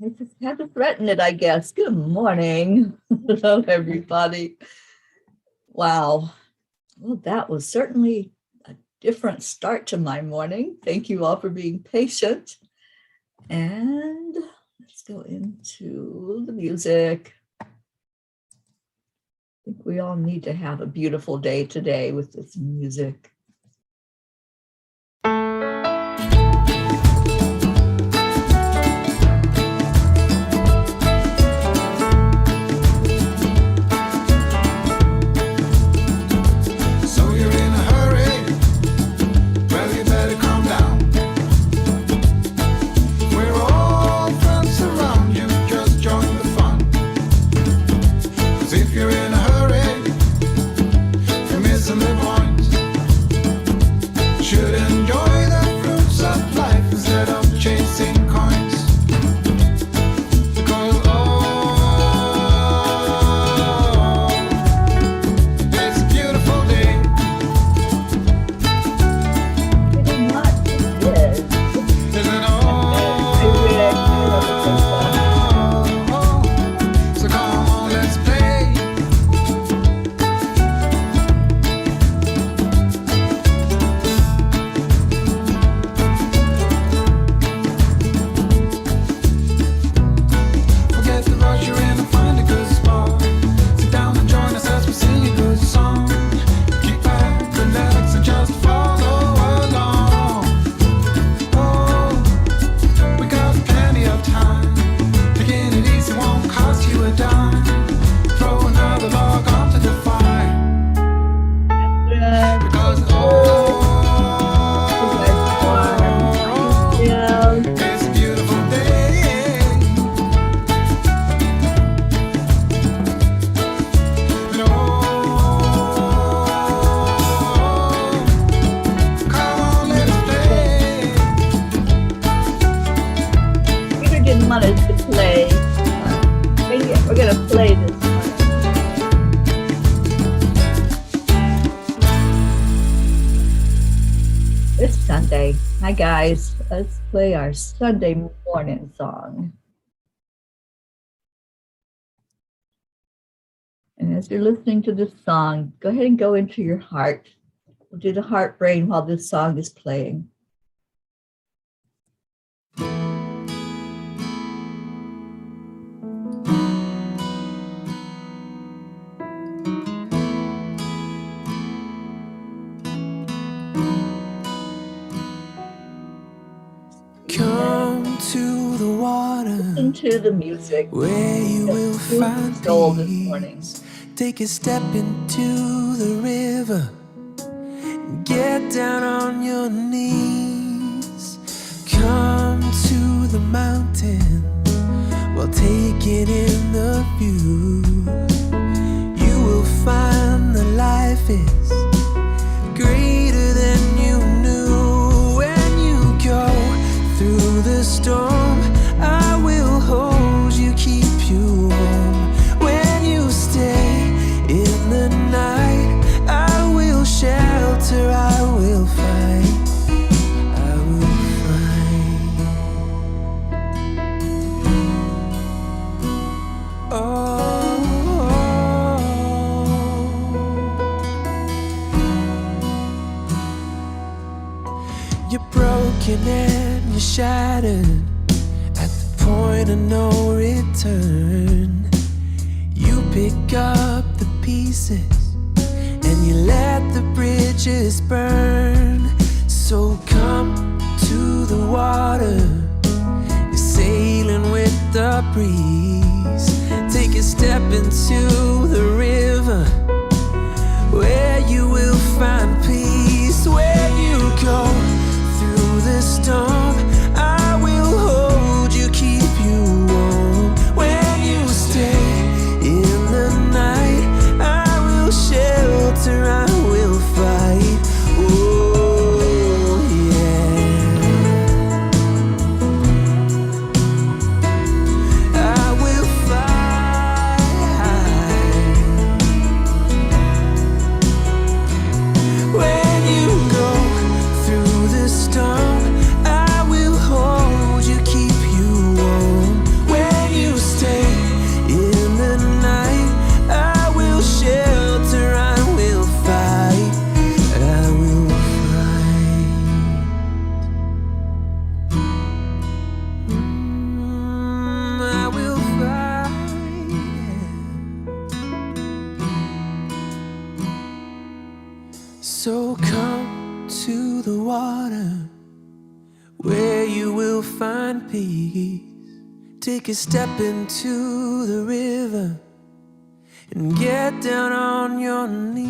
I just had to threaten it, I guess. Good morning. Hello, everybody. Wow. Well, that was certainly a different start to my morning. Thank you all for being patient. And let's go into the music. I think we all need to have a beautiful day today with this music. Hi guys, let's play our Sunday morning song. And as you're listening to this song, go ahead and go into your heart. We'll do the heart brain while this song is playing. Into the music where you will find this morning. Take a step into the river, get down on your knees, come to the mountain while taking in the view. You will find that life is greater than you knew. When you go through the storm, I will hold you, keep you warm. When you stay in the night, I will shelter, I will fight, I will fight. Oh, you're broken and you're shattered, point of no return. You pick up the pieces and you let the bridges burn. So come to the water, you're sailing with the breeze. Take a step into the river where you will find peace. When you go through the storm, I will hold you, keep you warm. When you stay in the night, I will shelter, I will fight. Oh yeah, I will fight. will find peace. Take a step into the river and get down on your knees.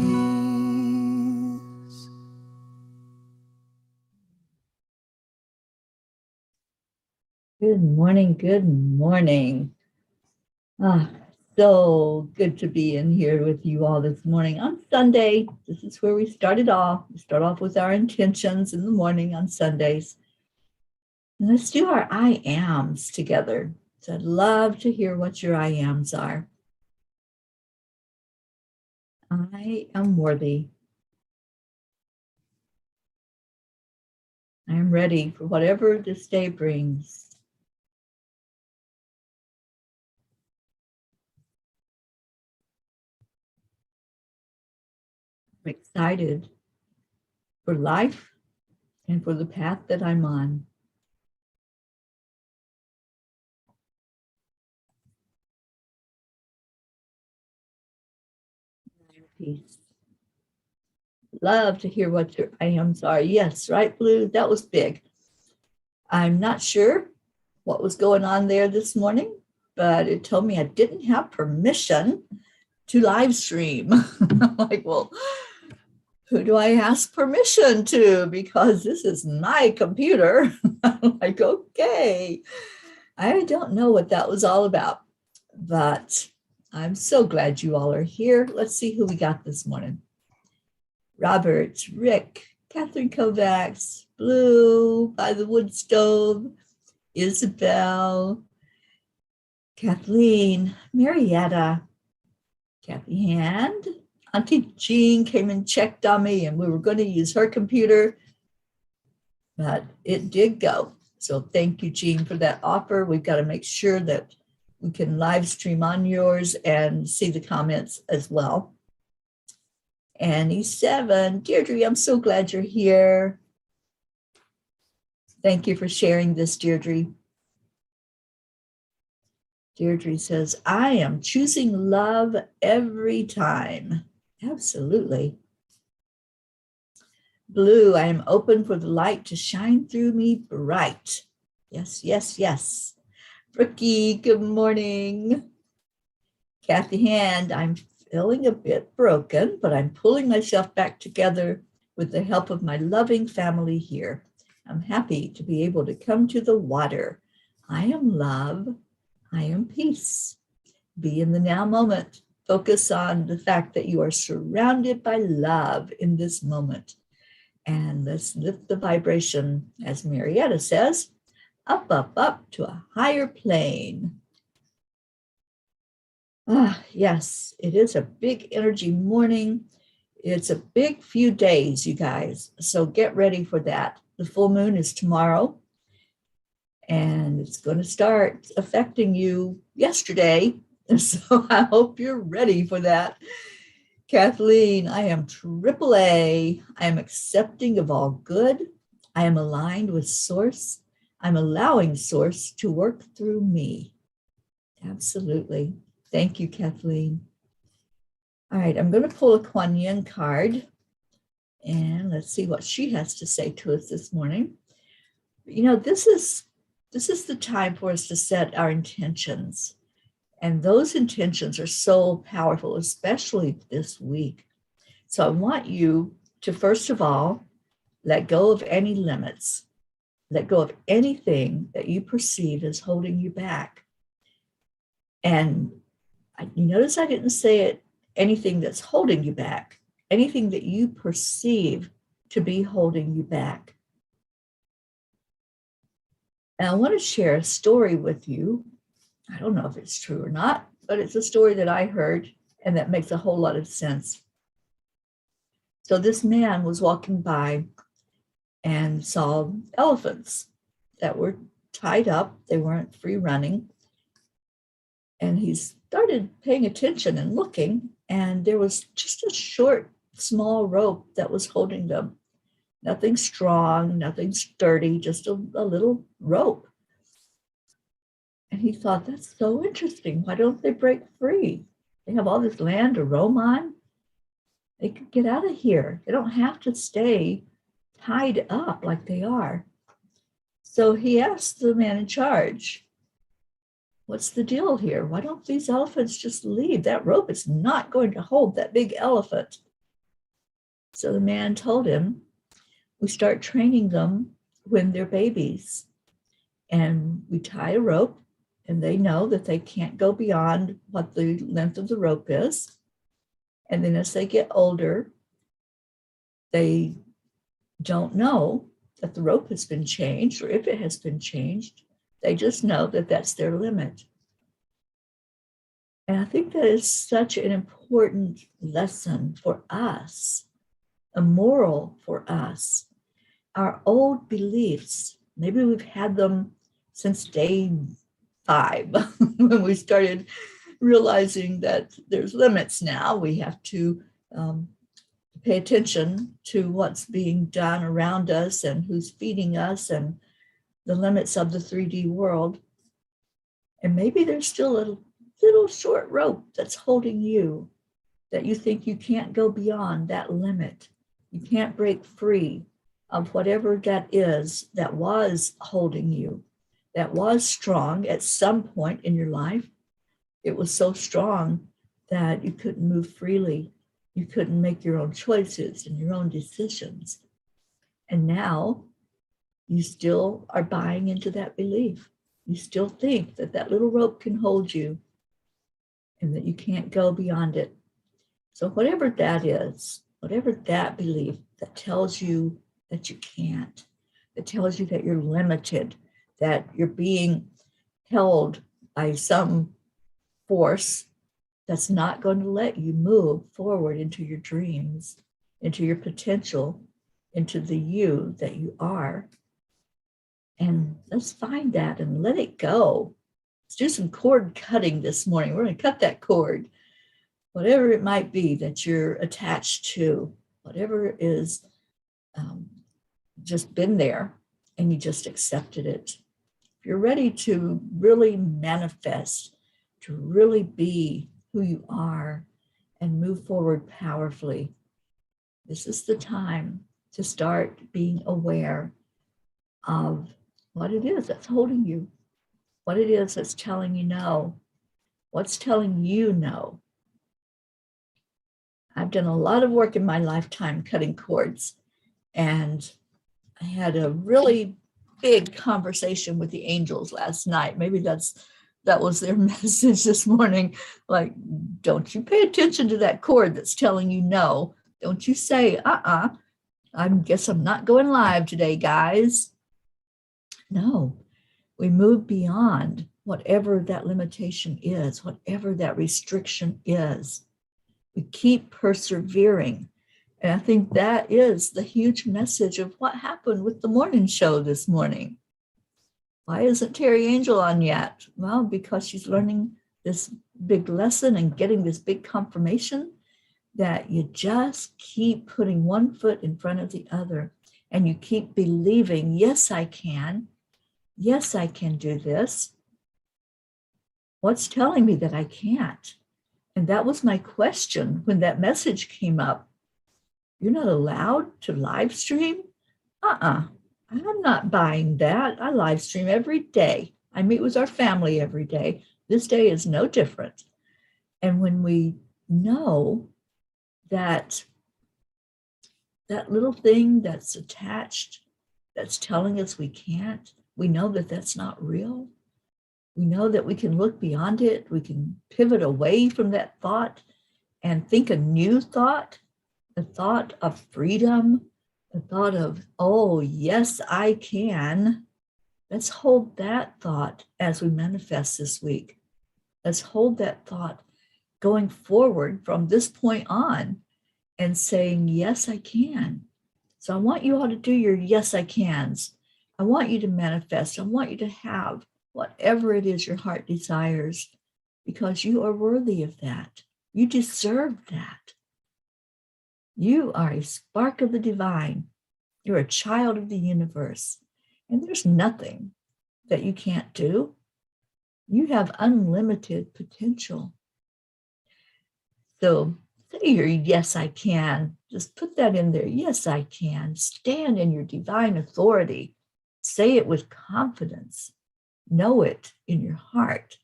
Good morning. Good morning. So good to be in here with you all this morning on Sunday. This is where we started off. We start off with our intentions in the morning on Sundays. And let's do our I ams together. So I'd love to hear what your I ams are. I am worthy. I am ready for whatever this day brings. I'm excited for life and for the path that I'm on. Peace. Love to hear what your I ams are. Yes, right, Blue? That was big. I'm not sure what was going on there this morning, but it told me I didn't have permission to live stream. I'm like, well, who do I ask permission to? Because this is my computer. I'm like, okay. I don't know what that was all about, but I'm so glad you all are here. Let's see who we got this morning. Robert, Rick, Catherine Kovacs, Blue by the wood stove, Isabel, Kathleen, Marietta, Kathy Hand, Auntie Jean came and checked on me, and we were going to use her computer, but it did go. So thank you, Jean, for that offer. We've got to make sure that we can live stream on yours and see the comments as well. Annie 7, Deirdre, I'm so glad you're here. Thank you for sharing this, Deirdre. Deirdre says, I am choosing love every time. Absolutely. Blue, I am open for the light to shine through me bright. Yes, yes, yes. Brookie, good morning. Kathy Hand, I'm feeling a bit broken, but I'm pulling myself back together with the help of my loving family here. I'm happy to be able to come to the water. I am love. I am peace. Be in the now moment. Focus on the fact that you are surrounded by love in this moment. And let's lift the vibration, as Marietta says, up, up, up to a higher plane. Yes, it is a big energy morning. It's a big few days, you guys. So get ready for that. The full moon is tomorrow, and it's going to start affecting you yesterday. So I hope you're ready for that. Kathleen, I am AAA. I am accepting of all good. I am aligned with Source. I'm allowing Source to work through me. Absolutely. Thank you, Kathleen. All right, I'm going to pull a Kuan Yin card, and let's see what she has to say to us this morning. You know, this is the time for us to set our intentions. And those intentions are so powerful, especially this week. So I want you to, first of all, let go of any limits. Let go of anything that you perceive as holding you back. And you notice I didn't say it, anything that's holding you back, anything that you perceive to be holding you back. And I want to share a story with you. I don't know if it's true or not, but it's a story that I heard and that makes a whole lot of sense. So this man was walking by and saw elephants that were tied up. They weren't free running. And he started paying attention and looking, and there was just a short, small rope that was holding them. Nothing strong, nothing sturdy, just a little rope. And he thought, that's so interesting. Why don't they break free? They have all this land to roam on. They could get out of here. They don't have to stay tied up like they are. So he asked the man in charge, what's the deal here? Why don't these elephants just leave? That rope is not going to hold that big elephant. So the man told him, we start training them when they're babies. And we tie a rope, and they know that they can't go beyond what the length of the rope is. And then as they get older, they don't know that the rope has been changed, or if it has been changed. They just know that that's their limit. And I think that is such an important lesson for us, a moral for us. Our old beliefs, maybe we've had them since day 5, when we started realizing that there's limits now. We have to pay attention to what's being done around us and who's feeding us and the limits of the 3D world. And maybe there's still a little short rope that's holding you, that you think you can't go beyond that limit. You can't break free of whatever that is that was holding you, that was strong at some point in your life. It was so strong that you couldn't move freely. You couldn't make your own choices and your own decisions. And now you still are buying into that belief. You still think that that little rope can hold you and that you can't go beyond it. So whatever that is, whatever that belief that tells you that you can't, that tells you that you're limited, that you're being held by some force that's not going to let you move forward into your dreams, into your potential, into the you that you are. And let's find that and let it go. Let's do some cord cutting this morning. We're going to cut that cord, whatever it might be that you're attached to, whatever is just been there and you just accepted it. If you're ready to really manifest, to really be who you are and move forward powerfully, this is the time to start being aware of what it is that's holding you, what it is that's telling you no, what's telling you no. I've done a lot of work in my lifetime cutting cords, and I had a really big conversation with the angels last night. Maybe that was their message this morning. Like, don't you pay attention to that cord that's telling you no. Don't you say, I guess I'm not going live today, guys. No, we move beyond whatever that limitation is, whatever that restriction is. We keep persevering. And I think that is the huge message of what happened with the morning show this morning. Why isn't Teri Angel on yet? Well, because she's learning this big lesson and getting this big confirmation that you just keep putting one foot in front of the other and you keep believing, yes, I can. Yes, I can do this. What's telling me that I can't? And that was my question when that message came up. You're not allowed to live stream? I'm not buying that. I live stream every day. I meet with our family every day. This day is no different. And when we know that that little thing that's attached, that's telling us we can't, we know that that's not real. We know that we can look beyond it. We can pivot away from that thought and think a new thought, a thought of freedom, a thought of, oh, yes, I can. Let's hold that thought as we manifest this week. Let's hold that thought going forward from this point on and saying, yes, I can. So I want you all to do your yes, I cans. I want you to manifest. I want you to have whatever it is your heart desires, because you are worthy of that. You deserve that. You are a spark of the divine. You're a child of the universe. And there's nothing that you can't do. You have unlimited potential. So say your yes, I can. Just put that in there. Yes, I can. Stand in your divine authority. say it with confidence. Know it in your heart.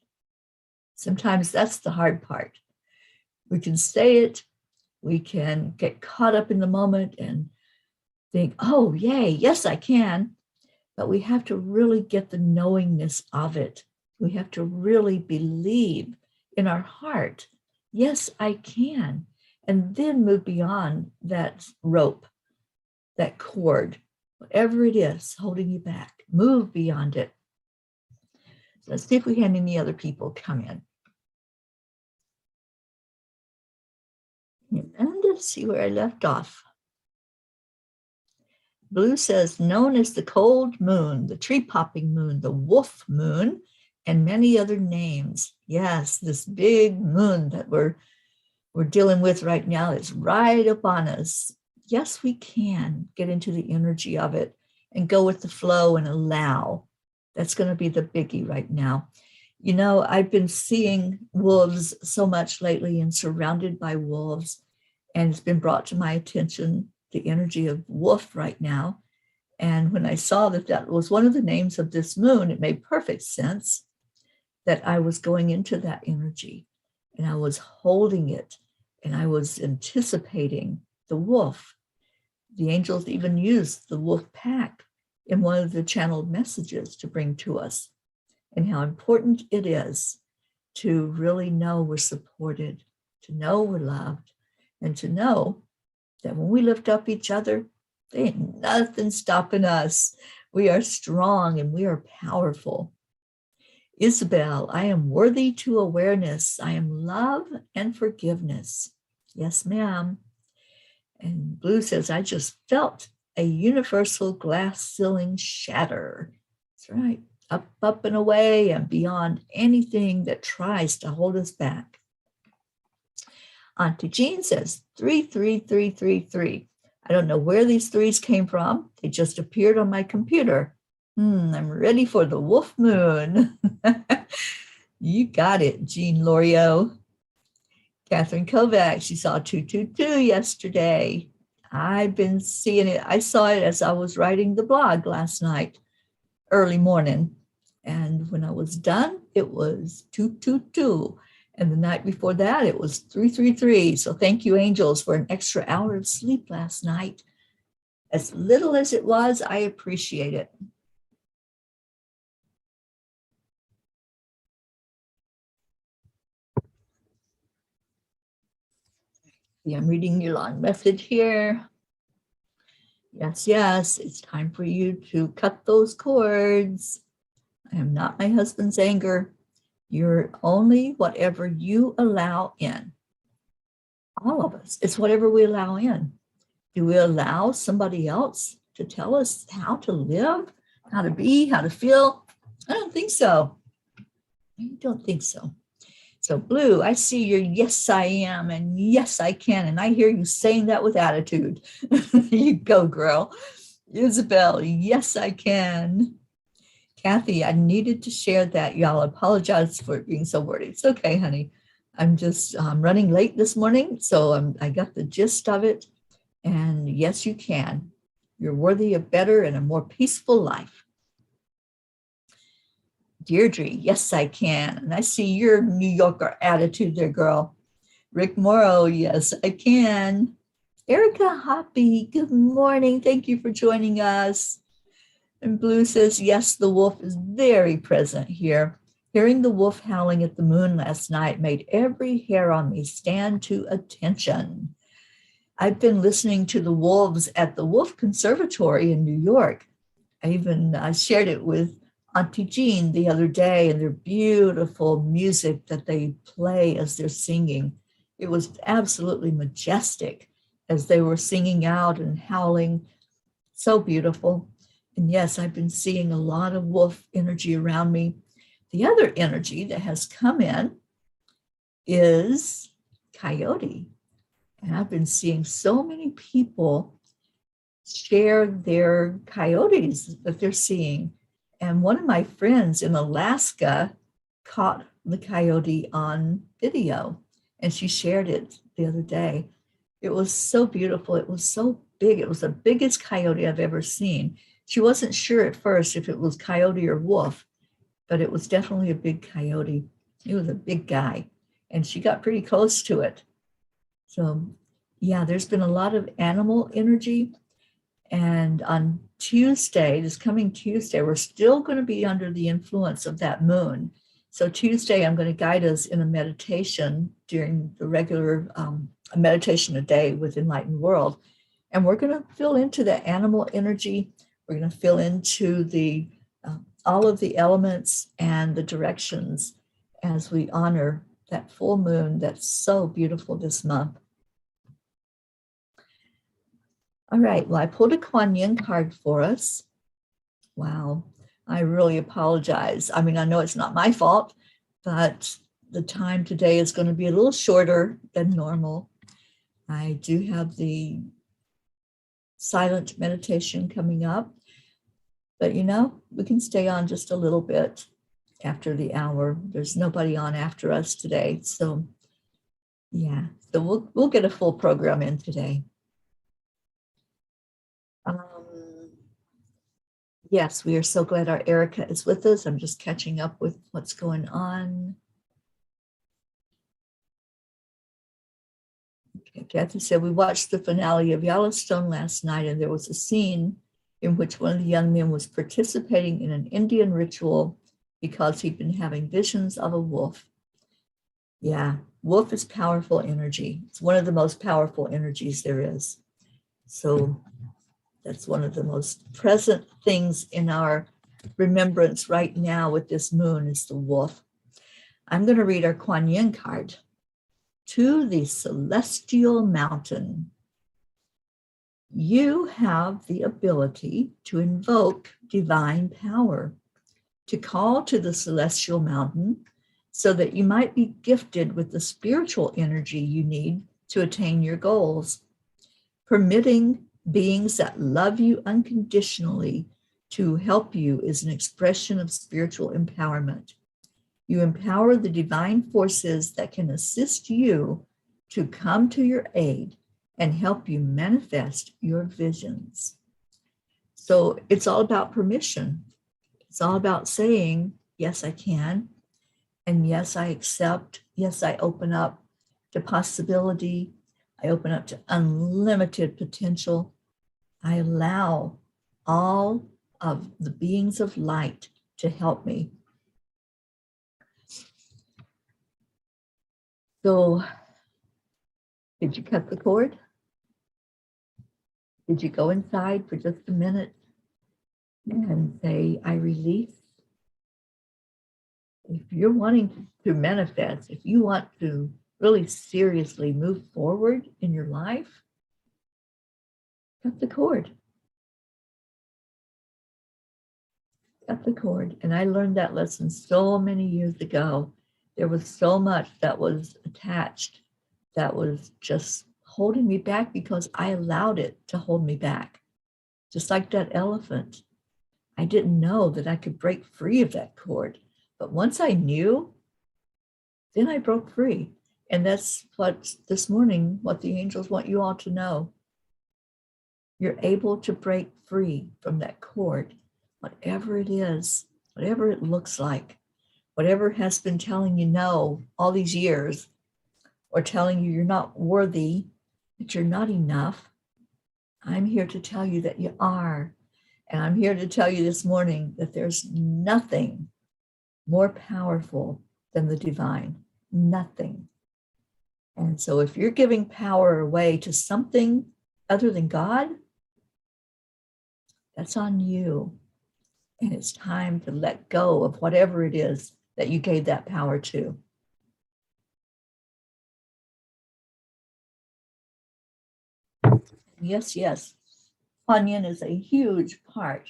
Sometimes that's the hard part. We can say it, we can get caught up in the moment and think, oh, yay, yes, I can. But we have to really get the knowingness of it. We have to really believe in our heart, yes, I can. And then move beyond that rope, that cord, whatever it is holding you back. Move beyond it. So let's see if we had any other people come in. And let's see where I left off. Blue says, known as the cold moon, the tree popping moon, the wolf moon, and many other names. Yes, this big moon that we're dealing with right now is right upon us. Yes, we can get into the energy of it and go with the flow and allow. That's going to be the biggie right now. You know, I've been seeing wolves so much lately and surrounded by wolves, and it's been brought to my attention the energy of wolf right now. And when I saw that that was one of the names of this moon, it made perfect sense that I was going into that energy and I was holding it and I was anticipating the wolf. The angels even used the wolf pack in one of the channeled messages to bring to us, and how important it is to really know we're supported, to know we're loved, and to know that when we lift up each other, there ain't nothing stopping us. We are strong and we are powerful. Isabel, I am worthy to awareness. I am love and forgiveness. Yes, ma'am. And Blue says, I just felt a universal glass ceiling shatter. That's right. Up, up, and away and beyond anything that tries to hold us back. Auntie Jean says, 33333. I don't know where these threes came from. They just appeared on my computer. I'm ready for the wolf moon. You got it, Jean Lorio. Catherine Kovac, she saw 222 yesterday. I've been seeing it. I saw it as I was writing the blog last night, early morning. And when I was done, it was 222. And the night before that, it was 333. So thank you, angels, for an extra hour of sleep last night. As little as it was, I appreciate it. Yeah, I'm reading your long message here. Yes, yes, it's time for you to cut those cords. I am not my husband's anger. You're only whatever you allow in. All of us. It's whatever we allow in. Do we allow somebody else to tell us how to live, how to be, how to feel? I don't think so. I don't think so. So Blue, I see your yes, I am, and yes, I can. And I hear you saying that with attitude. You go, girl. Isabel, yes, I can. Kathy, I needed to share that. Y'all apologize for it being so wordy. It's okay, honey. I'm just running late this morning, so I got the gist of it. And yes, you can. You're worthy of better and a more peaceful life. Deirdre, yes, I can. And I see your New Yorker attitude there, girl. Rick Morrow, yes, I can. Erica Hoppy, good morning. Thank you for joining us. And Blue says, yes, the wolf is very present here. Hearing the wolf howling at the moon last night made every hair on me stand to attention. I've been listening to the wolves at the Wolf Conservatory in New York. I shared it with Auntie Jean the other day, and their beautiful music that they play as they're singing. It was absolutely majestic as they were singing out and howling. So beautiful. And yes, I've been seeing a lot of wolf energy around me. The other energy that has come in is coyote. And I've been seeing so many people share their coyotes that they're seeing. And one of my friends in Alaska caught the coyote on video, and she shared it the other day. It was so beautiful. It was so big. It was the biggest coyote I've ever seen. She wasn't sure at first if it was coyote or wolf, but it was definitely a big coyote. He was a big guy, and she got pretty close to it. So yeah, there's been a lot of animal energy. And on Tuesday, this coming Tuesday, we're still going to be under the influence of that moon. So Tuesday, I'm going to guide us in a meditation during the regular meditation a day with Enlightened World. And we're going to fill into the animal energy. We're going to fill into the all of the elements and the directions as we honor that full moon that's so beautiful this month. All right, well, I pulled a Kuan Yin card for us. Wow, I really apologize. I mean, I know it's not my fault, but the time today is going to be a little shorter than normal. I do have the silent meditation coming up, but you know, we can stay on just a little bit after the hour. There's nobody on after us today. So yeah, so we'll get a full program in today. Yes, we are so glad our Erica is with us. I'm just catching up with what's going on. Okay, Kathy said, we watched the finale of Yellowstone last night, and there was a scene in which one of the young men was participating in an Indian ritual because he'd been having visions of a wolf. Yeah, wolf is powerful energy. It's one of the most powerful energies there is. So that's one of the most present things in our remembrance right now with this moon is the wolf. I'm going to read our Kuan Yin card. To the celestial mountain. You have the ability to invoke divine power, to call to the celestial mountain so that you might be gifted with the spiritual energy you need to attain your goals, permitting beings that love you unconditionally to help you is an expression of spiritual empowerment. You empower the divine forces that can assist you to come to your aid and help you manifest your visions. So it's all about permission. It's all about saying, yes, I can. And yes, I accept. Yes, I open up to possibility. I open up to unlimited potential. I allow all of the beings of light to help me. So, did you cut the cord? Did you go inside for just a minute and say, I release? If you're wanting to manifest, if you want to really seriously move forward in your life, cut the cord. Cut the cord. And I learned that lesson so many years ago. There was so much that was attached that was just holding me back because I allowed it to hold me back. Just like that elephant. I didn't know that I could break free of that cord. But once I knew, then I broke free. And that's what this morning, what the angels want you all to know. You're able to break free from that cord, whatever it is, whatever it looks like, whatever has been telling you no all these years, or telling you you're not worthy, that you're not enough. I'm here to tell you that you are. And I'm here to tell you this morning that there's nothing more powerful than the divine. Nothing. And so if you're giving power away to something other than God, that's on you. And it's time to let go of whatever it is that you gave that power to. Yes, yes. Kuan Yin is a huge part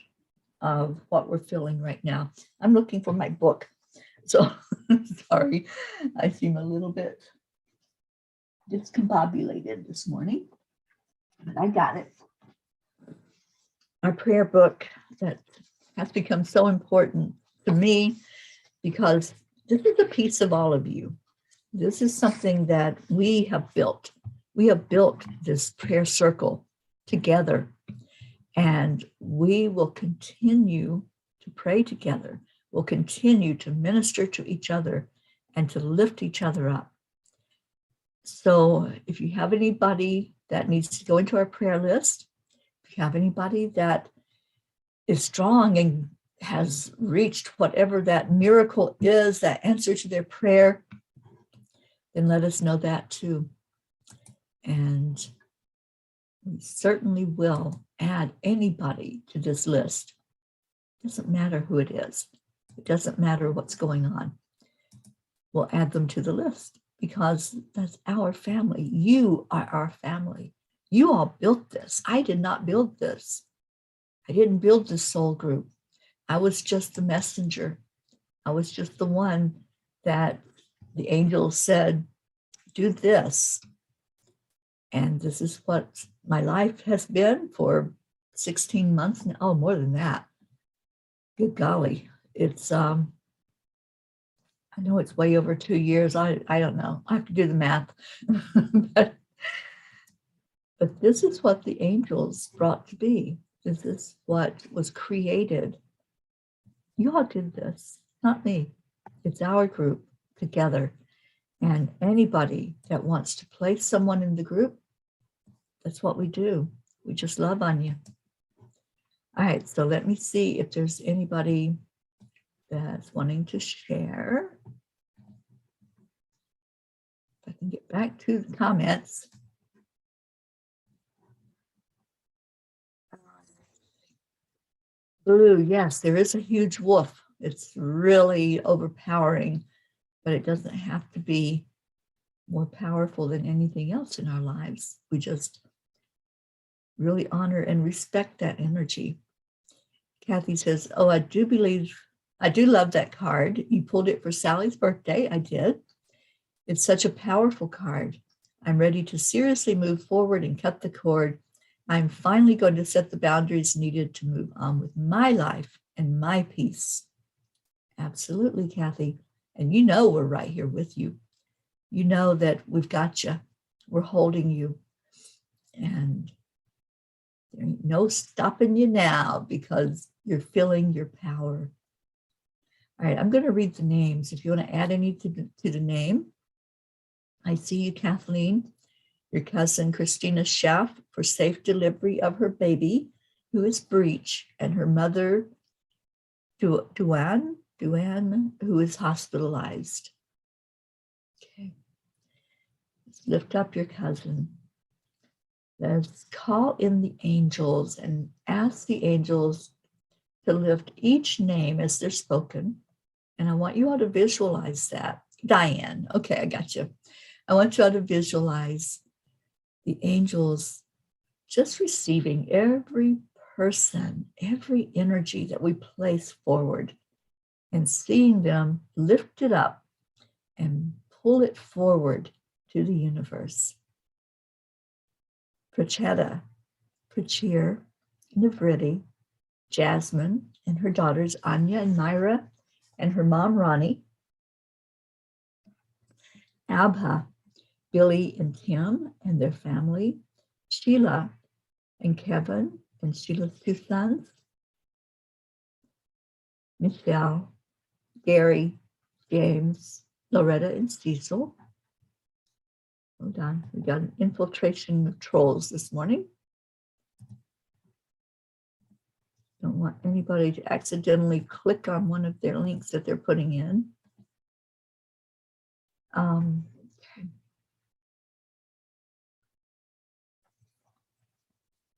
of what we're feeling right now. I'm looking for my book. So sorry, I seem a little bit discombobulated this morning, but I got it. Our prayer book that has become so important to me because this is a piece of all of you. This is something that we have built. We have built this prayer circle together. And we will continue to pray together. We'll continue to minister to each other and to lift each other up. So if you have anybody that needs to go into our prayer list, if you have anybody that is strong and has reached whatever that miracle is, that answer to their prayer, then let us know that too. And we certainly will add anybody to this list. It doesn't matter who it is. It doesn't matter what's going on. We'll add them to the list because that's our family. You are our family. You all built this. I did not build this. I didn't build this soul group. I was just the messenger. I was just the one that the angels said, do this. And this is what my life has been for 16 months now. Oh, more than that. Good golly. It's, I know it's way over 2 years. I don't know. I have to do the math. but this is what the angels brought to be. This is what was created. You all did this, not me. It's our group together. And anybody that wants to place someone in the group, that's what we do. We just love on you. All right, so let me see if there's anybody that's wanting to share. If I can get back to the comments. Blue, yes, there is a huge wolf. It's really overpowering, but it doesn't have to be more powerful than anything else in our lives. We just really honor and respect that energy. Kathy says, oh, I do love that card. You pulled it for Sally's birthday. I did. It's such a powerful card. I'm ready to seriously move forward and cut the cord. I'm finally going to set the boundaries needed to move on with my life and my peace. Absolutely, Kathy. And you know we're right here with you. You know that we've got you. We're holding you. And there ain't no stopping you now because you're feeling your power. All right, I'm going to read the names. If you want to add any to the name, I see you, Kathleen, your cousin Christina Schaff, for safe delivery of her baby, who is breech, and her mother, Duan, who is hospitalized. Okay. Let's lift up your cousin. Let's call in the angels and ask the angels to lift each name as they're spoken. And I want you all to visualize that. Diane, okay, I got you. I want you all to visualize the angels just receiving every person, every energy that we place forward and seeing them lift it up and pull it forward to the universe. Prachetta, Prachir, Nivriti, Jasmine, and her daughters Anya and Myra, and her mom Ronnie, Abha, Billy and Tim and their family, Sheila and Kevin and Sheila's two sons, Michelle, Gary, James, Loretta, and Cecil. Hold on, we got an infiltration of trolls this morning. Don't want anybody to accidentally click on one of their links that they're putting in. Okay.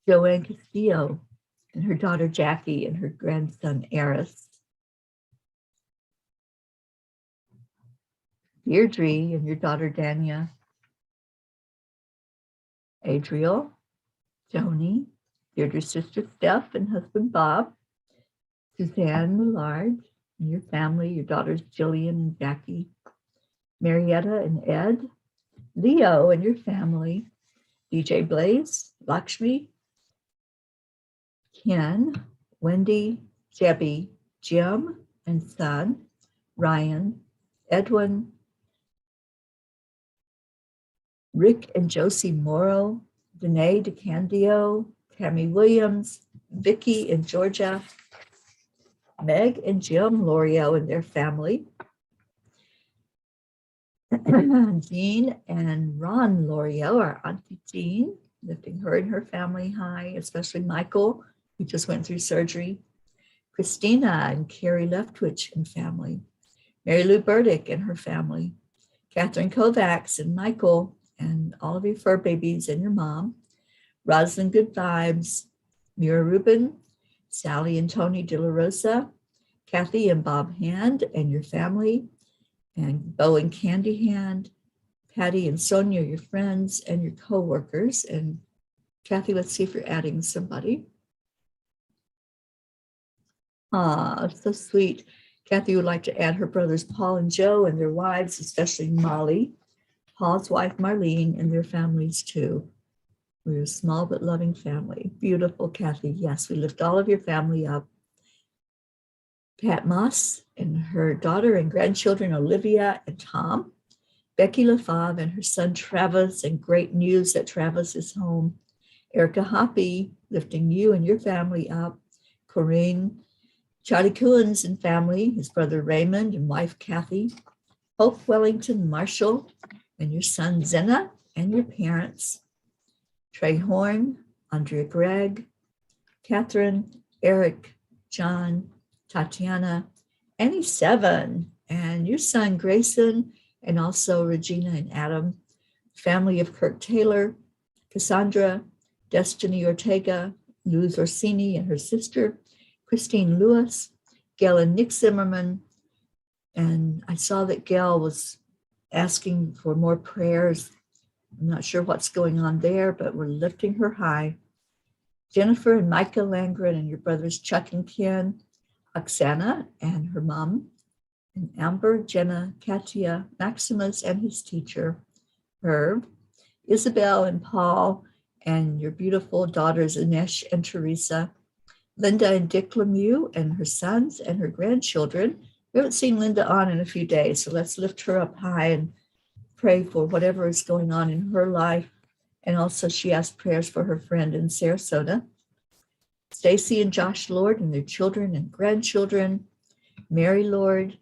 Joanne Castillo and her daughter Jackie and her grandson Eris. Deirdre and your daughter Dania. Adriel, Joni, Deirdre's sister Steph and husband Bob, Suzanne Millard and your family, your daughters Jillian and Jackie, Marietta and Ed, Leo and your family, DJ Blaze, Lakshmi, Ken, Wendy, Debbie, Jim and son, Ryan, Edwin, Rick and Josie Morrow, Danae DeCandio, Tammy Williams, Vicky in Georgia, Meg and Jim L'Oreal and their family, Jean and Ron L'Oreal, our Auntie Jean, lifting her and her family high, especially Michael, who just went through surgery, Christina and Carrie Leftwich and family, Mary Lou Burdick and her family, Catherine Kovacs and Michael and all of your fur babies and your mom, Rosalind Good Vibes, Mira Rubin, Sally and Tony De La Rosa, Kathy and Bob Hand and your family, and Bo and Candy Hand, Patty and Sonia, your friends and your co-workers. And Kathy, let's see if you're adding somebody. Ah, so sweet. Kathy would like to add her brothers Paul and Joe and their wives, especially Molly, Paul's wife Marlene, and their families too. We're a small but loving family. Beautiful, Kathy. Yes, we lift all of your family up. Pat Moss and her daughter and grandchildren, Olivia and Tom. Becky LaFave and her son, Travis, and great news that Travis is home. Erica Hoppy, lifting you and your family up. Corinne, Charlie Coons and family, his brother Raymond and wife Kathy. Hope Wellington Marshall and your son, Zena, and your parents. Trey Horn, Andrea Gregg, Catherine, Eric, John, Tatiana, Annie Seven, and your son Grayson, and also Regina and Adam, family of Kirk Taylor, Cassandra, Destiny Ortega, Luz Orsini and her sister, Christine Lewis, Gail and Nick Zimmerman. And I saw that Gail was asking for more prayers. I'm not sure what's going on there, but we're lifting her high. Jennifer and Micah Langren and your brothers Chuck and Ken, Oksana and her mom, and Amber, Jenna, Katia, Maximus and his teacher, Herb, Isabel and Paul, and your beautiful daughters Anesh and Teresa, Linda and Dick Lemieux and her sons and her grandchildren. We haven't seen Linda on in a few days, so let's lift her up high and pray for whatever is going on in her life. And also she asked prayers for her friend in Sarasota. Stacy and Josh Lord and their children and grandchildren, Mary Lord,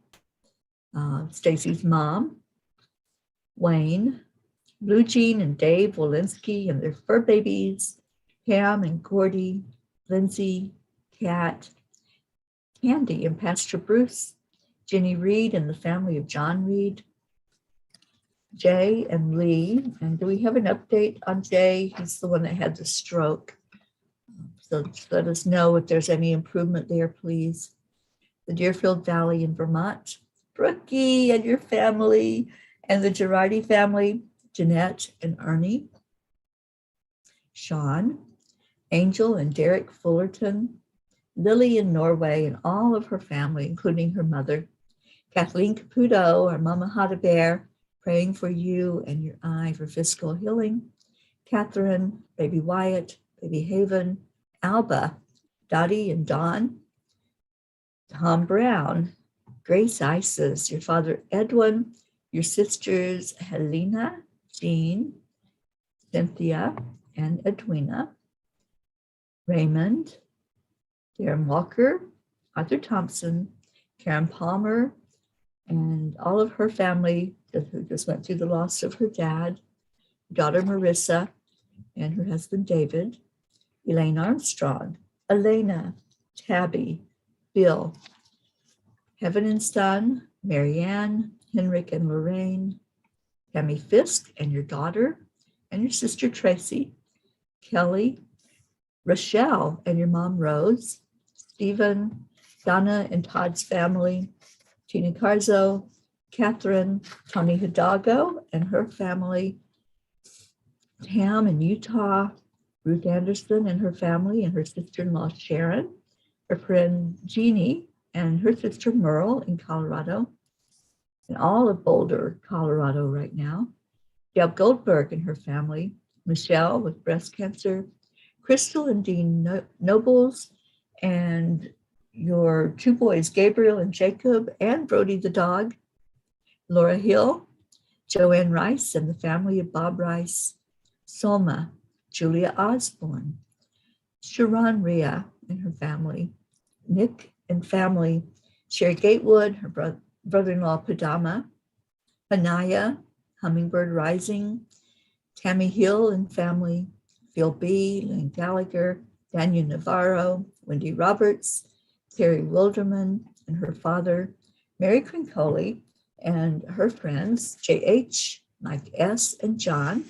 Stacy's mom, Wayne, Blue Jean and Dave Walensky and their fur babies, Pam and Gordy, Lindsay, Kat, Candy and Pastor Bruce, Jenny Reed and the family of John Reed, Jay and Lee. And do we have an update on Jay? He's the one that had the stroke. So let us know if there's any improvement there, please. The Deerfield Valley in Vermont, Brookie and your family, and the Girardi family, Jeanette and Ernie, Sean, Angel and Derek Fullerton, Lily in Norway and all of her family, including her mother, Kathleen Caputo, our Mama Hada Bear, praying for you and your eye for physical healing, Catherine, baby Wyatt, baby Haven, Alba, Dottie and Dawn, Tom Brown, Grace Isis, your father Edwin, your sisters Helena, Jean, Cynthia, and Edwina, Raymond, Darren Walker, Arthur Thompson, Karen Palmer, and all of her family who just went through the loss of her dad, daughter Marissa, and her husband David, Elaine Armstrong, Elena, Tabby, Bill, Heaven and Son, Marianne, Henrik and Lorraine, Tammy Fisk and your daughter, and your sister Tracy, Kelly, Rochelle and your mom Rose, Stephen, Donna and Todd's family, Tina Carzo, Catherine, Tony Hidalgo and her family, Tam in Utah, Ruth Anderson and her family and her sister-in-law Sharon, her friend Jeannie and her sister Merle in Colorado, and all of Boulder, Colorado right now, Deb Goldberg and her family, Michelle with breast cancer, Crystal and Dean Nobles, and your two boys, Gabriel and Jacob, and Brody the dog, Laura Hill, Joanne Rice and the family of Bob Rice, Solma, Julia Osborne, Sharon Rhea, and her family, Nick and family, Sherry Gatewood, her brother-in-law Padama, Anaya, Hummingbird Rising, Tammy Hill and family, Phil B., Lynn Gallagher, Daniel Navarro, Wendy Roberts, Terry Wilderman and her father, Mary Crincoli and her friends, J.H., Mike S., and John,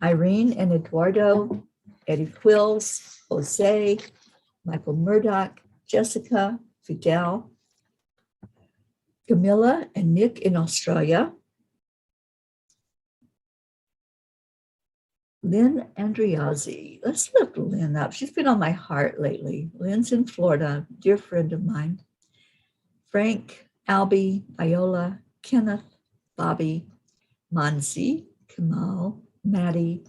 Irene and Eduardo, Eddie Quills, Jose, Michael Murdoch, Jessica, Fidel, Camilla and Nick in Australia, Lynn Andriazzi. Let's lift Lynn up. She's been on my heart lately. Lynn's in Florida, dear friend of mine. Frank, Albie, Viola, Kenneth, Bobby, Mansi, Kamal, Maddie,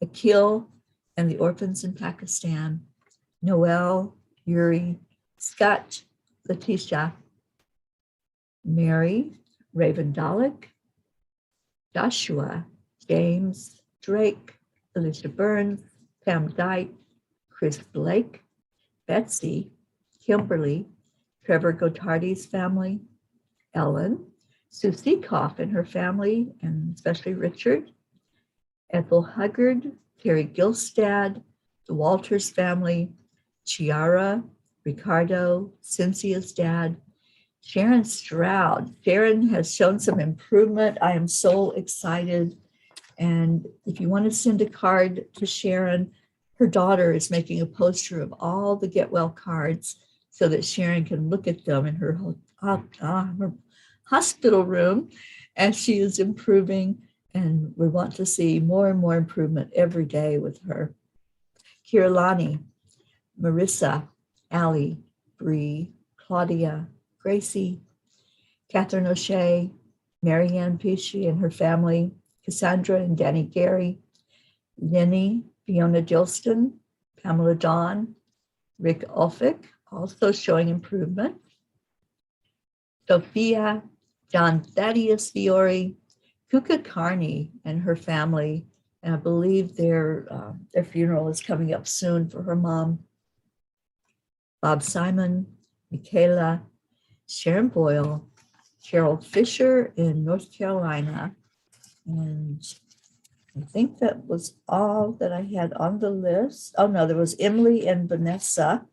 Akil, and the orphans in Pakistan, Noel, Yuri, Scott, Letitia, Mary, Raven Dalek, Joshua, James, Drake, Alicia Burns, Pam Dyke, Chris Blake, Betsy, Kimberly, Trevor Gotardi's family, Ellen, Sue Seekoff and her family, and especially Richard, Ethel Huggard, Terry Gilstad, the Walters family, Chiara, Ricardo, Cynthia's dad, Sharon Stroud. Sharon has shown some improvement. I am so excited. And if you want to send a card to Sharon, her daughter is making a poster of all the Get Well cards so that Sharon can look at them in her hospital room as she is improving. And we want to see more and more improvement every day with her. Kirlani, Marissa, Allie, Bree, Claudia, Gracie, Catherine O'Shea, Marianne Pesci and her family, Cassandra and Danny Gary, Lenny, Fiona Dilston, Pamela Dawn, Rick Ulfick, also showing improvement, Sophia, John Thaddeus Fiore, Kuka Carney and her family, and I believe their funeral is coming up soon for her mom, Bob Simon, Michaela, Sharon Boyle, Cheryl Fisher in North Carolina, and I think that was all that I had on the list. Oh no, there was Emily and Vanessa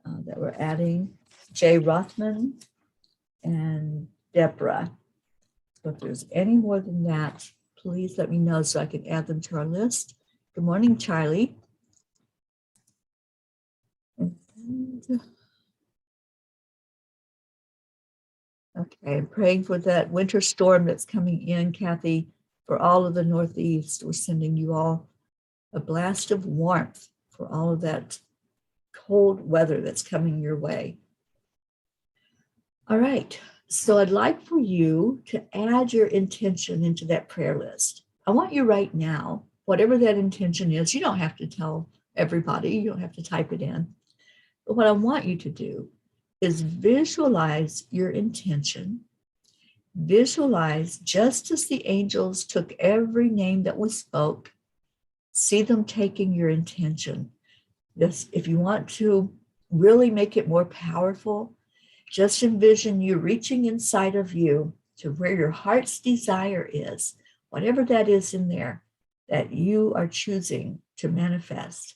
that were adding, Jay Rothman and Deborah. So if there's any more than that, please let me know so I can add them to our list. Good morning, Charlie. Okay, I'm praying for that winter storm that's coming in, Kathy, for all of the Northeast. We're sending you all a blast of warmth for all of that cold weather that's coming your way. All right, so I'd like for you to add your intention into that prayer list. I want you right now, whatever that intention is, you don't have to tell everybody, you don't have to type it in. But what I want you to do is visualize your intention. Visualize just as the angels took every name that we spoke, see them taking your intention. This, if you want to really make it more powerful, just envision you reaching inside of you to where your heart's desire is, whatever that is in there that you are choosing to manifest.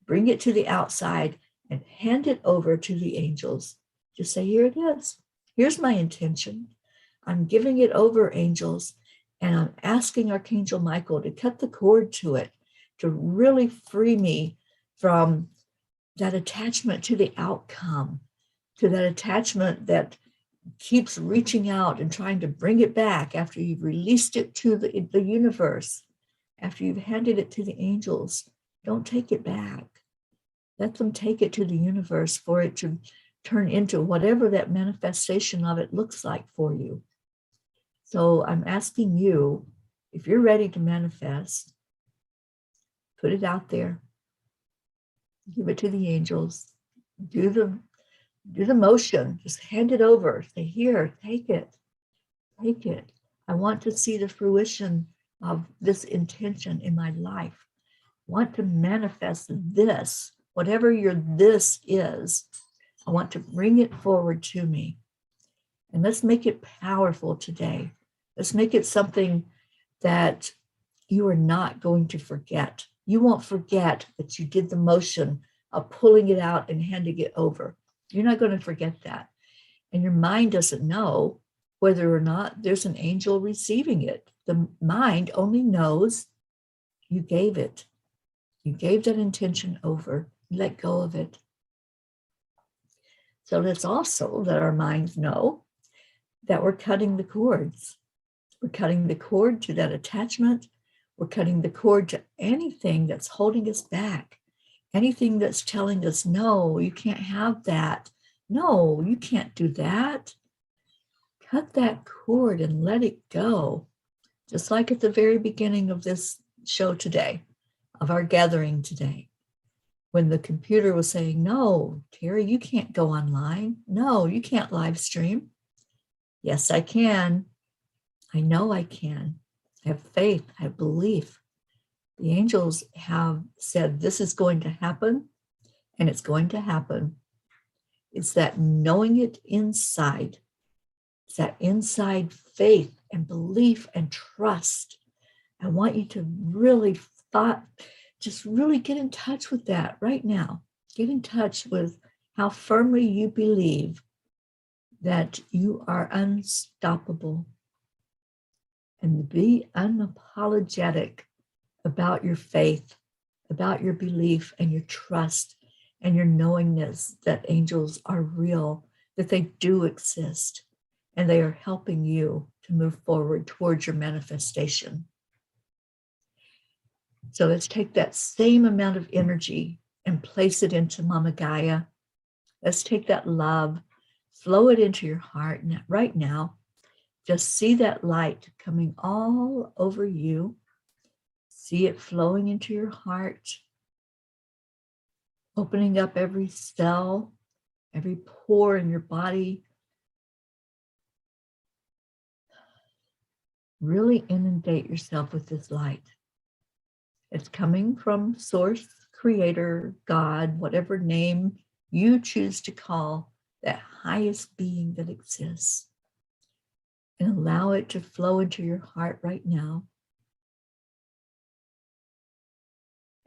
Bring it to the outside and hand it over to the angels. Just say, here it is. Here's my intention. I'm giving it over, angels, and I'm asking Archangel Michael to cut the cord to it, to really free me from that attachment to the outcome, to that attachment that keeps reaching out and trying to bring it back after you've released it to the universe, after you've handed it to the angels. Don't take it back. Let them take it to the universe for it to turn into whatever that manifestation of it looks like for you. So I'm asking you, if you're ready to manifest, put it out there. Give it to the angels. Do the motion. Just hand it over. Say, here, take it. Take it. I want to see the fruition of this intention in my life. I want to manifest this whatever your this is, I want to bring it forward to me. And let's make it powerful today. Let's make it something that you are not going to forget. You won't forget that you did the motion of pulling it out and handing it over. You're not going to forget that. And your mind doesn't know whether or not there's an angel receiving it. The mind only knows you gave it. You gave that intention over. You let go of it. So let's also let our minds know that we're cutting the cords. We're cutting the cord to that attachment. We're cutting the cord to anything that's holding us back, anything that's telling us, no, you can't have that. No, you can't do that. Cut that cord and let it go. Just like at the very beginning of this show today, of our gathering today, when the computer was saying, no, Teri, you can't go online. No, you can't live stream. Yes, I can. I know I can. I have faith. I have belief. The angels have said this is going to happen, and it's going to happen. It's that knowing it inside. It's that inside faith and belief and trust. I want you to really just really get in touch with that right now. Get in touch with how firmly you believe that you are unstoppable. And be unapologetic about your faith, about your belief and your trust and your knowingness that angels are real, that they do exist, and they are helping you to move forward towards your manifestation. So let's take that same amount of energy and place it into Mama Gaia. Let's take that love, flow it into your heart right now. Just see that light coming all over you. See it flowing into your heart, opening up every cell, every pore in your body. Really inundate yourself with this light. It's coming from Source, Creator, God, whatever name you choose to call that highest being that exists. And allow it to flow into your heart right now.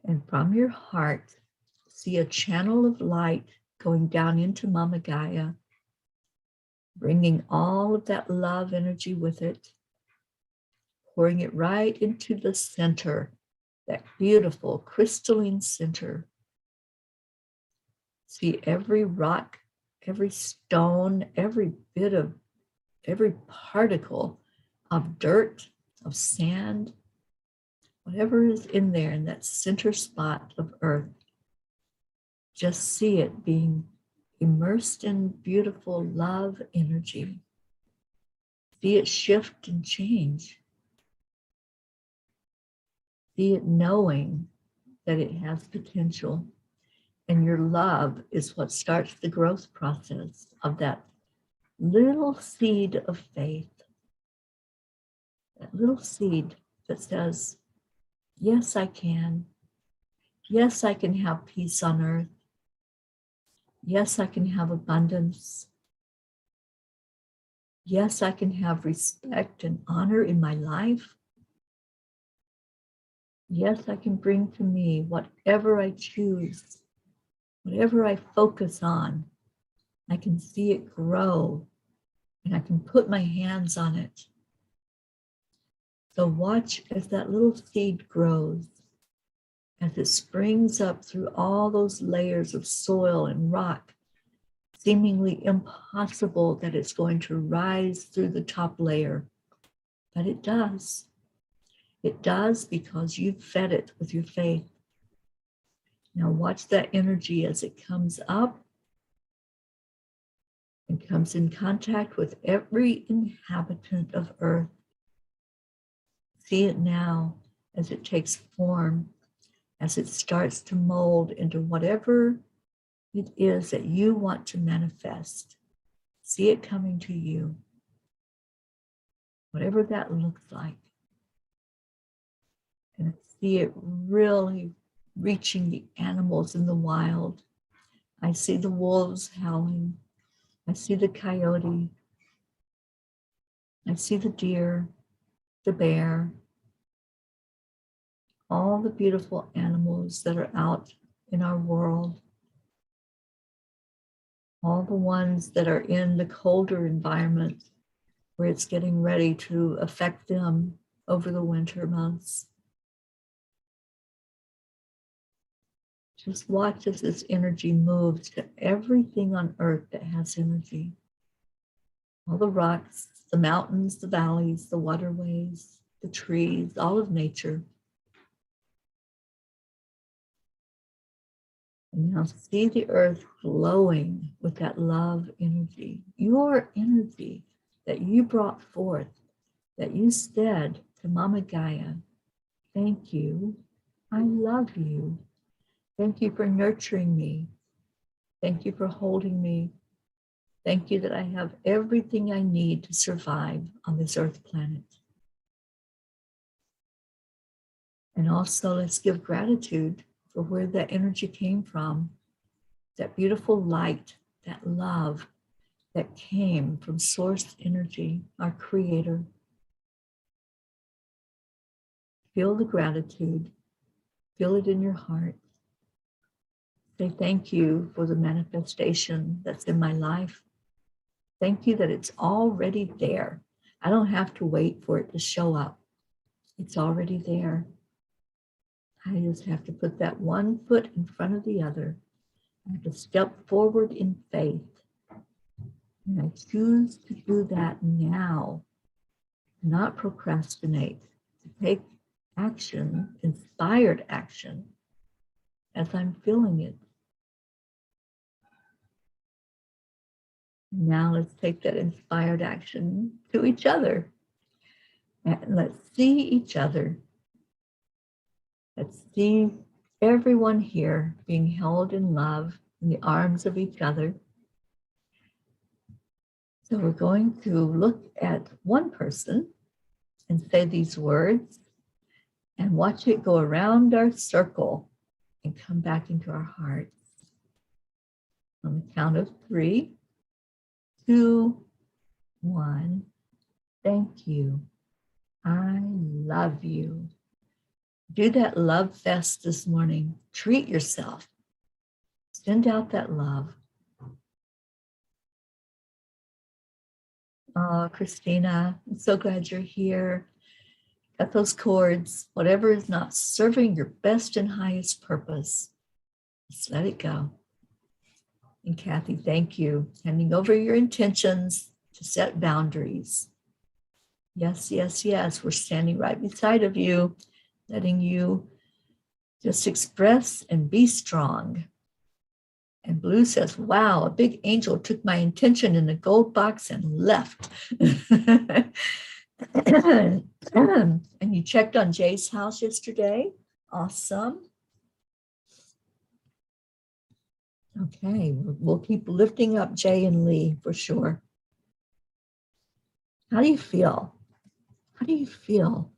And from your heart, see a channel of light going down into Mama Gaia, bringing all of that love energy with it, pouring it right into the center, that beautiful crystalline center. See every rock, every stone, every particle of dirt, of sand, whatever is in there in that center spot of earth. Just see it being immersed in beautiful love energy. See it shift and change. See it knowing that it has potential. And your love is what starts the growth process of that little seed of faith. That little seed that says, yes, I can. Yes, I can have peace on earth. Yes, I can have abundance. Yes, I can have respect and honor in my life. Yes, I can bring to me whatever I choose, whatever I focus on. I can see it grow and I can put my hands on it. So watch as that little seed grows, as it springs up through all those layers of soil and rock, seemingly impossible that it's going to rise through the top layer. But it does. It does because you've fed it with your faith. Now watch that energy as it comes up and comes in contact with every inhabitant of earth. See it now as it takes form, as it starts to mold into whatever it is that you want to manifest. See it coming to you, whatever that looks like. And see it really reaching the animals in the wild. I see the wolves howling. I see the coyote. I see the deer, the bear, all the beautiful animals that are out in our world, all the ones that are in the colder environment where it's getting ready to affect them over the winter months. Just watch as this energy moves to everything on earth that has energy. All the rocks, the mountains, the valleys, the waterways, the trees, all of nature. And now see the earth glowing with that love energy, your energy that you brought forth, that you said to Mama Gaia, thank you, I love you. Thank you for nurturing me. Thank you for holding me. Thank you that I have everything I need to survive on this earth planet. And also let's give gratitude for where that energy came from, that beautiful light, that love that came from source energy, our creator. Feel the gratitude, feel it in your heart. Say thank you for the manifestation that's in my life. Thank you that it's already there. I don't have to wait for it to show up. It's already there. I just have to put that one foot in front of the other. I have to step forward in faith. And I choose to do that now, not procrastinate, to take action, inspired action, as I'm feeling it. Now let's take that inspired action to each other. And let's see each other. Let's see everyone here being held in love in the arms of each other. So we're going to look at one person and say these words and watch it go around our circle and come back into our hearts. On the count of 3, 2, 1. Thank you. I love you. Do that love fest this morning. Treat yourself. Send out that love. Oh, Christina, I'm so glad you're here. Got those cords. Whatever is not serving your best and highest purpose, just let it go. And Kathy, thank you. Handing over your intentions to set boundaries. Yes, yes, yes. We're standing right beside of you, letting you just express and be strong. And Blue says, wow, a big angel took my intention in a gold box and left. And you checked on Jay's house yesterday. Awesome. Okay, we'll keep lifting up Jay and Lee for sure. How do you feel? How do you feel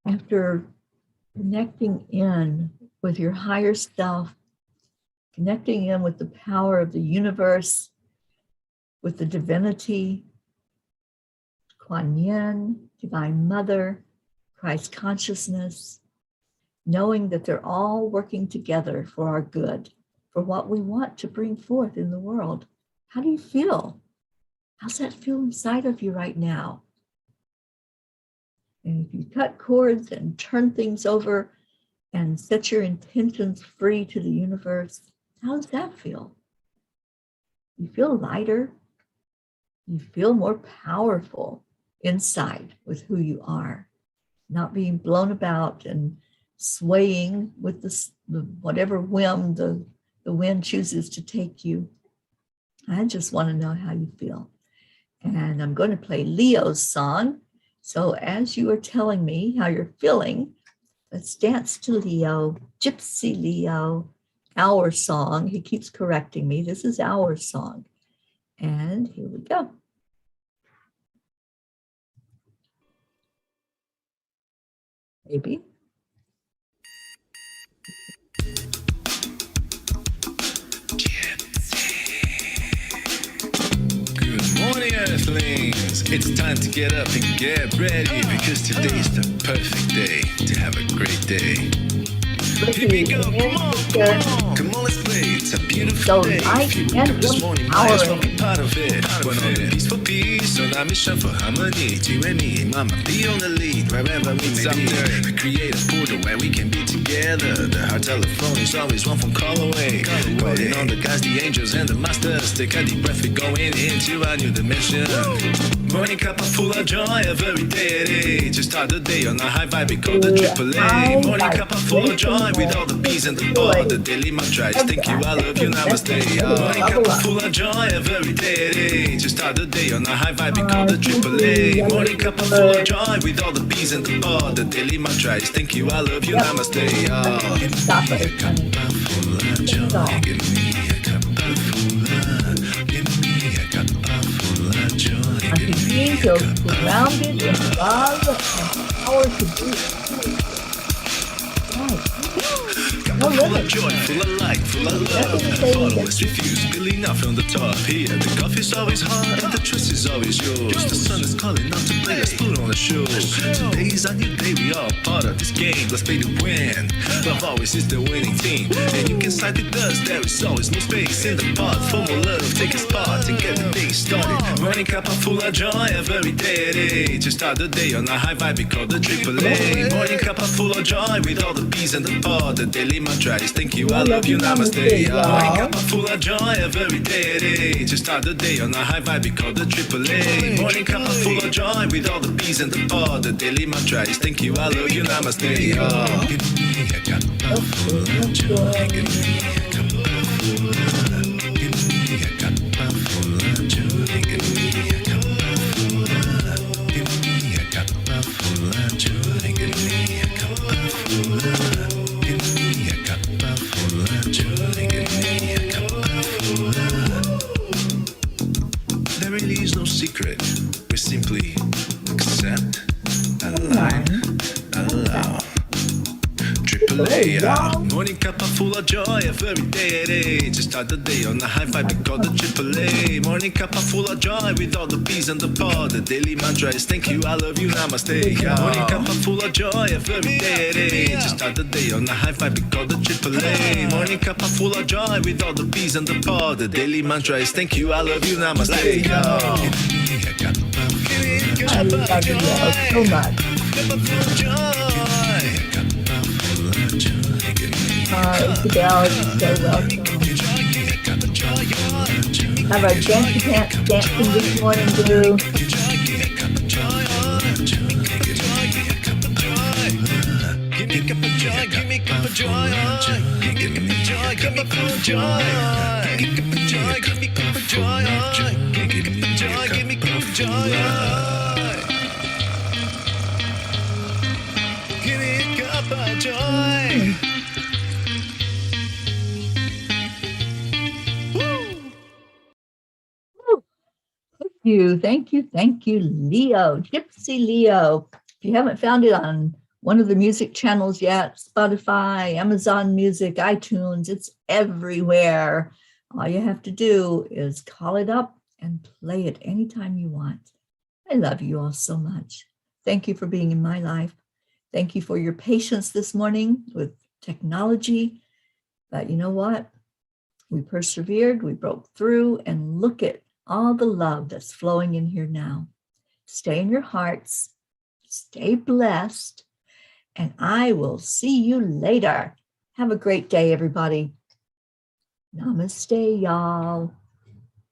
after connecting in with your higher self, connecting in with the power of the universe, with the divinity, Kuan Yin, Divine Mother, Christ consciousness, knowing that they're all working together for our good, for what we want to bring forth in the world? How do you feel? How's that feel inside of you right now? And if you cut cords and turn things over and set your intentions free to the universe, how does that feel? You feel lighter. You feel more powerful inside with who you are, not being blown about and swaying with the whatever whim the wind chooses to take you. I just want to know how you feel. And I'm going to play Leo's song. So as you are telling me how you're feeling, let's dance to Leo, Gypsy Leo, our song. He keeps correcting me. This is our song. And here we go. Baby. earthlings. It's time to get up and get ready, because today's the perfect day to have a great day. Here we go, come on, let's play. It's a beautiful day. If you wake up this morning, might as well be part of it. We're on a peaceful peace, on a mission for harmony. You and me, mama, be on the lead, wherever we may be. We create a portal where we can be together. The heart telephone is always one phone call away. Calling on the guys, the angels, and the masters. Take a deep breath, we're going into a new dimension. Morning Cuppa Fulla Joy, every day. Just start the day on a high vibe, we call the AAA. Morning Cuppa Fulla Joy, with all the bees and the pod. The daily mantra is thank you, I love you, namaste. Morning Cuppa Fulla Joy, every day. Just start the day on a high vibe, we call the AAA. Morning Cuppa Fulla Joy, with all the bees and the pod. The daily mantra is thank you, I love you, namaste. Stop it. Cuppa Fulla Joy, give me a cuppa fulla, give me a cuppa fulla joy. I can feel grounded in love and power to do it. Full of joy, full of light, full of love. Follow us, refuse, spilling out from the top here. The coffee's always hot and the trust is always yours. The sun is calling out to play us, put on the show. Today's a new day, we all part of this game. Let's play to win. Love always is the winning team. And you can side with us, there is always more space in the pot. For more love, take a spot and get the day started. Morning Cuppa Fulla Joy, every day. Just start the day on a high vibe, we call the AAA. Morning Cuppa Fulla Joy, with all the bees and the pod. The daily mantra is thank you, I love you, namaste. Morning Cuppa Fulla Joy, every day. Just start the day on a high vibe, we call the AAA. Morning Cuppa Fulla Joy, with all the bees and the pod. The daily mantra is thank you, I love you, namaste. Give me a cuppa fulla joy, give me a cuppa fulla, give me a cuppa fulla joy, give me a cuppa fulla, give me a cuppa fulla joy, give me a cuppa fulla, give me a cuppa fulla joy, give me a cuppa fulla. There really is no secret. We simply accept, align, allow. AAA, morning Cuppa Fulla Joy, every day. Just start the day on a high vibe, we call the AAA. Morning Cuppa Fulla Joy, with all the bees and the pod. The daily mantra is thank you, I love you, namaste. Morning Cuppa Fulla Joy, every day. Just start the day on a high vibe, we call the AAA. Morning Cuppa Fulla Joy, with all the bees and the pod. The daily mantra is thank you, I love you, namaste. I love you all so much. Isabel, you're so welcome. Have our dancing pants dancing this morning, Blue. Thank you, Leo, Gypsy Leo. If you haven't found it on one of the music channels yet, Spotify, Amazon Music, iTunes, it's everywhere. All you have to do is call it up and play it anytime you want. I love you all so much. Thank you for being in my life. Thank you for your patience this morning with technology. But you know what? We persevered, we broke through, and look at all the love that's flowing in here now. Stay in your hearts, stay blessed, and I will see you later. Have a great day, everybody. Namaste, y'all.